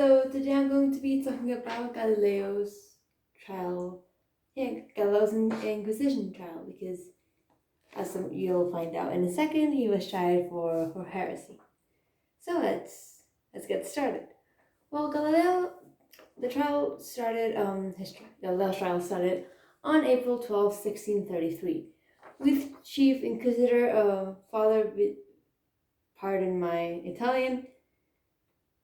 So today I'm going to be talking about Galileo's trial, Galileo's Inquisition trial, because you'll find out in a second, he was tried for heresy. So let's get started. Well, Galileo's trial started on April 12, 1633, with Chief Inquisitor pardon my Italian,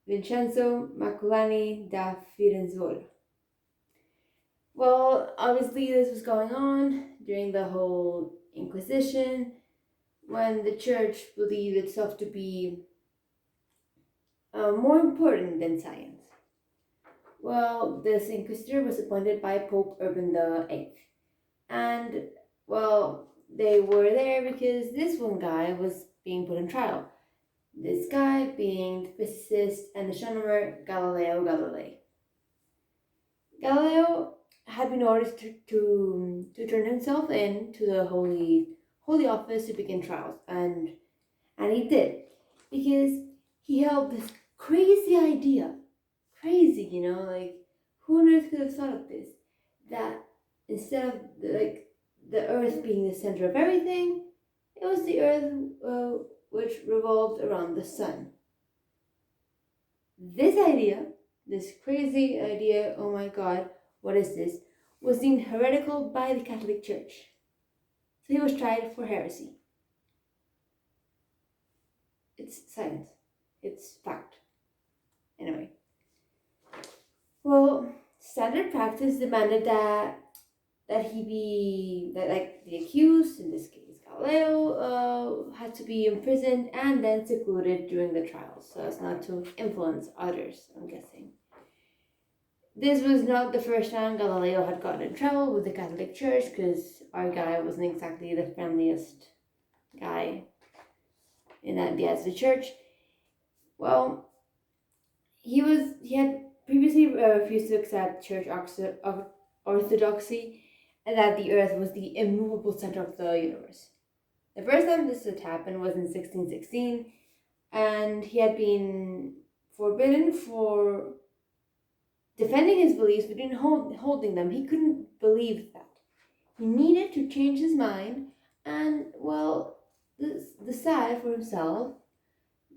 Vincenzo Maculani da Firenzuola. Well, obviously this was going on during the whole Inquisition, when the church believed itself to be more important than science. Well, this inquisitor was appointed by Pope Urban VIII. And, well, they were there because this one guy was being put on trial. This guy being the physicist and astronomer Galileo Galilei. Galileo had been ordered to turn himself in to the holy office to begin trials, and he did, because he held this crazy idea. Crazy, like, who on earth could have thought of this? That instead of the earth being the center of everything, it was the earth which revolved around the sun. This crazy idea, oh my god, what is this, was deemed heretical by the Catholic Church. So he was tried for heresy. It's science. It's fact. Anyway. Well, standard practice demanded that the accused, in this case Galileo, had to be imprisoned and then secluded during the trials so as not to influence others, I'm guessing. This was not the first time Galileo had gotten in trouble with the Catholic Church, because our guy wasn't exactly the friendliest guy in that the the church. Well, he had previously refused to accept church orthodoxy, and that the earth was the immovable center of the universe. The first time this had happened was in 1616, and he had been forbidden for defending his beliefs but holding them. He couldn't believe that. He needed to change his mind and, well, decide for himself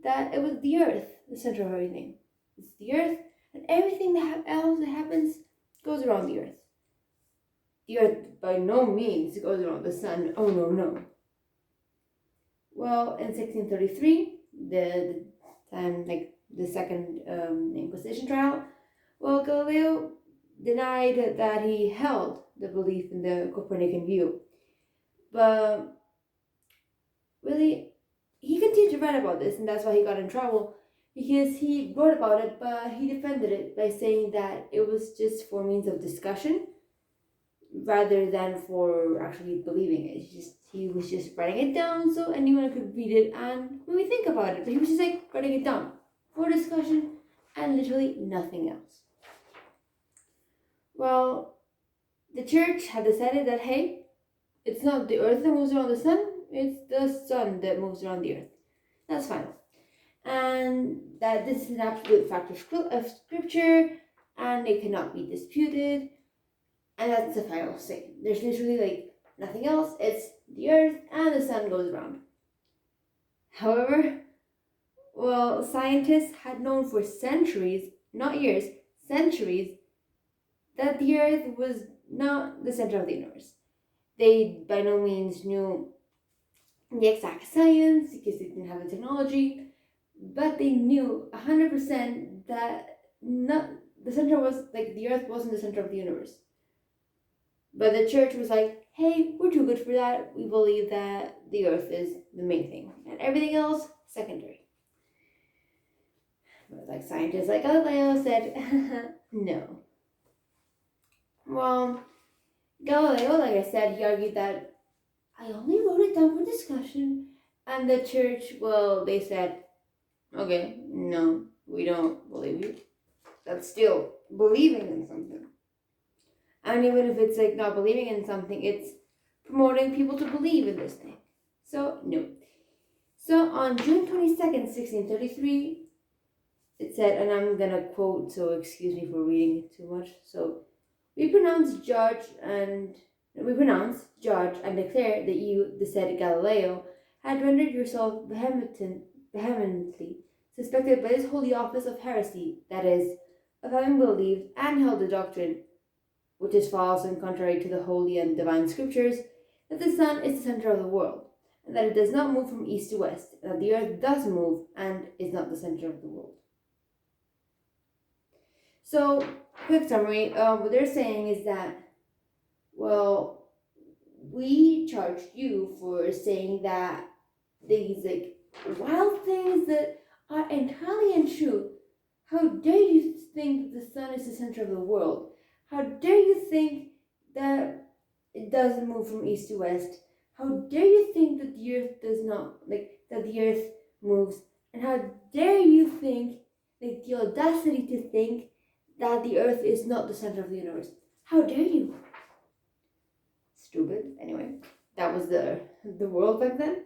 that it was the earth, the center of everything. It's the earth, and everything else that happens goes around the earth. The earth by no means goes around the sun. Oh, no. Well, in 1633, the time, the second Inquisition trial, well, Galileo denied that he held the belief in the Copernican view. But really, he continued to write about this, and that's why he got in trouble, because he wrote about it, but he defended it by saying that it was just for means of discussion rather than for actually believing it. He was just writing it down so anyone could read it and maybe think about it. But he was just writing it down for discussion and literally nothing else. Well, the church had decided that, hey, it's not the earth that moves around the sun, it's the sun that moves around the earth. That's fine. And that this is an absolute fact of scripture, and it cannot be disputed, and that's the final say. There's literally nothing else. It's the earth and the sun goes around. However, well, scientists had known for centuries, not years, centuries, that the earth was not the center of the universe. They by no means knew the exact science because they didn't have the technology, but they knew 100% that not the center was the earth wasn't the center of the universe. But the church was like, hey, we're too good for that. We believe that the earth is the main thing and everything else secondary. But scientists like Galileo said, no. Well, Galileo, like I said, he argued that I only wrote it down for discussion, and the church, well, they said, okay, no, we don't believe you. That's still believing in something. And even if it's not believing in something, it's promoting people to believe in this thing. So, no. So on June 22nd, 1633, it said, and I'm gonna quote, so excuse me for reading it too much. So, we pronounce, judge, and declare that you, the said Galileo, had rendered yourself vehemently suspected by this holy office of heresy, that is, of having believed and held the doctrine, which is false and contrary to the holy and divine scriptures, that the sun is the center of the world, and that it does not move from east to west, and that the earth does move and is not the center of the world. So, quick summary, what they're saying is that, well, we charged you for saying that these like wild things that are entirely untrue. How dare you think that the sun is the center of the world? How dare you think that it doesn't move from east to west? How dare you think that the earth does not, that the earth moves? And how dare you think, the audacity to think that the earth is not the center of the universe? How dare you? Stupid. Anyway, that was the world back then.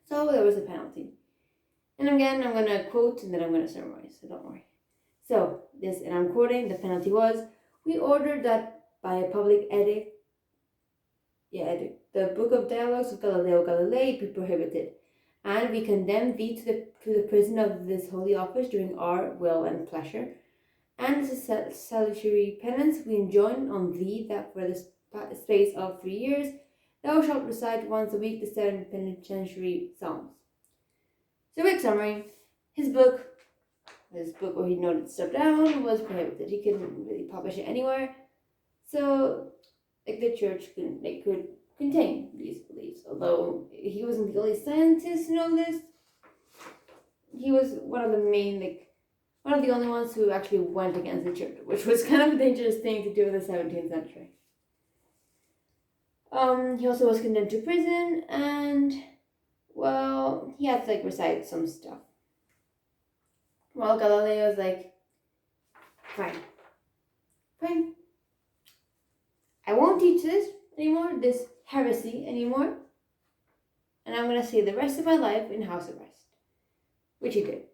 So there was a penalty. And again, I'm going to quote and then I'm going to summarize, so don't worry. So, and I'm quoting, the penalty was, we ordered that by a public edict, the Book of Dialogues of Galileo Galilei be prohibited, and we condemn thee to the prison of this holy office during our will and pleasure, and as a salutary penance we enjoin on thee that for the space of 3 years thou shalt recite once a week the 7 penitentiary psalms. So, quick summary, his book where he noted stuff down was prohibited. He couldn't really publish it anywhere. So, the church could contain these beliefs. Although he wasn't the only scientist to know this, he was one of the only ones who actually went against the church, which was kind of a dangerous thing to do in the 17th century. He also was condemned to prison, and, well, he had to, recite some stuff. Well, Galileo's like, fine. I won't teach this anymore, this heresy anymore, and I'm going to stay the rest of my life in house arrest, which he did.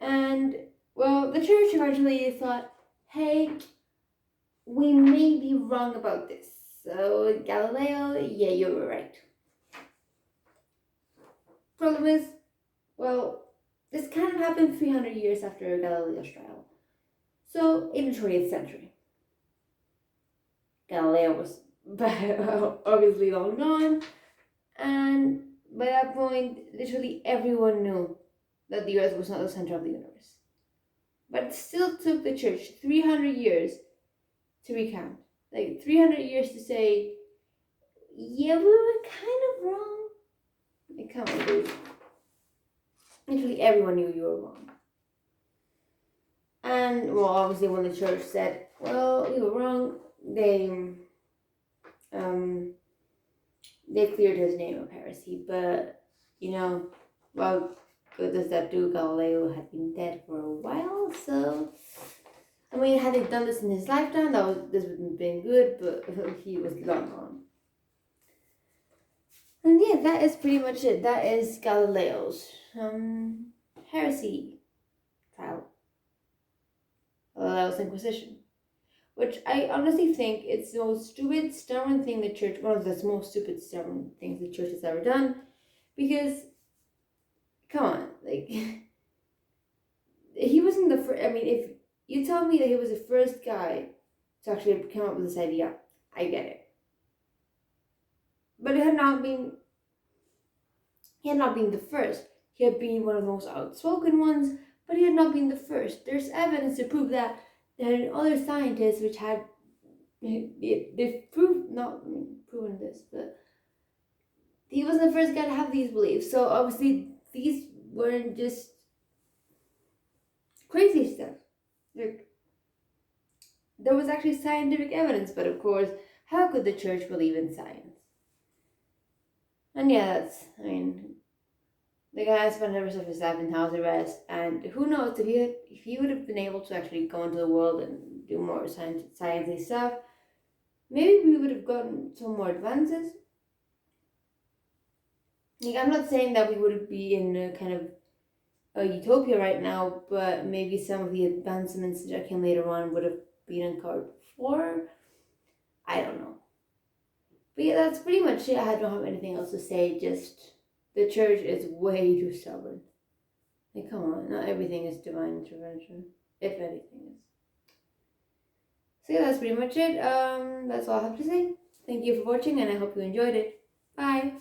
And, well, the church eventually thought, hey, we may be wrong about this. So, Galileo, yeah, you were right. Problem is, well, this kind of happened 300 years after Galileo's trial. So, in the 20th century. Galileo was obviously long gone, and by that point, literally everyone knew that the earth was not the center of the universe. But it still took the church 300 years to recount. 300 years to say, yeah, we were kind of wrong. Come on, dude. Literally everyone knew you were wrong. And, well, obviously when the church said, well, you were wrong, they cleared his name of heresy. But, well, good does that do? Galileo had been dead for a while, so, had they done this in his lifetime, this would have been good, but he was long gone. And yeah, that is pretty much it. That is Galileo's heresy trial. Galileo's Inquisition. Which I honestly think it's the most stupid, stubborn thing the church, one of the most stupid, stubborn things the church has ever done. Because, come on, he wasn't the first, if you tell me that he was the first guy to actually come up with this idea, I get it. But he had not been the first. He had been one of the most outspoken ones, but he had not been the first. There's evidence to prove that there are other scientists which had, they've proven this, but he wasn't the first guy to have these beliefs. So obviously these weren't just crazy stuff. There was actually scientific evidence, but of course, how could the church believe in science? And yeah, the guy spent the rest of his life in house arrest, and who knows, if he would have been able to actually go into the world and do more sciencey stuff, maybe we would have gotten some more advances. I'm not saying that we would be in a kind of a utopia right now, but maybe some of the advancements that came later on would have been uncovered before. I don't know. But yeah, that's pretty much it. I don't have anything else to say. Just the church is way too stubborn. Like, come on, not everything is divine intervention. If anything is. So yeah, that's pretty much it. That's all I have to say. Thank you for watching, and I hope you enjoyed it. Bye.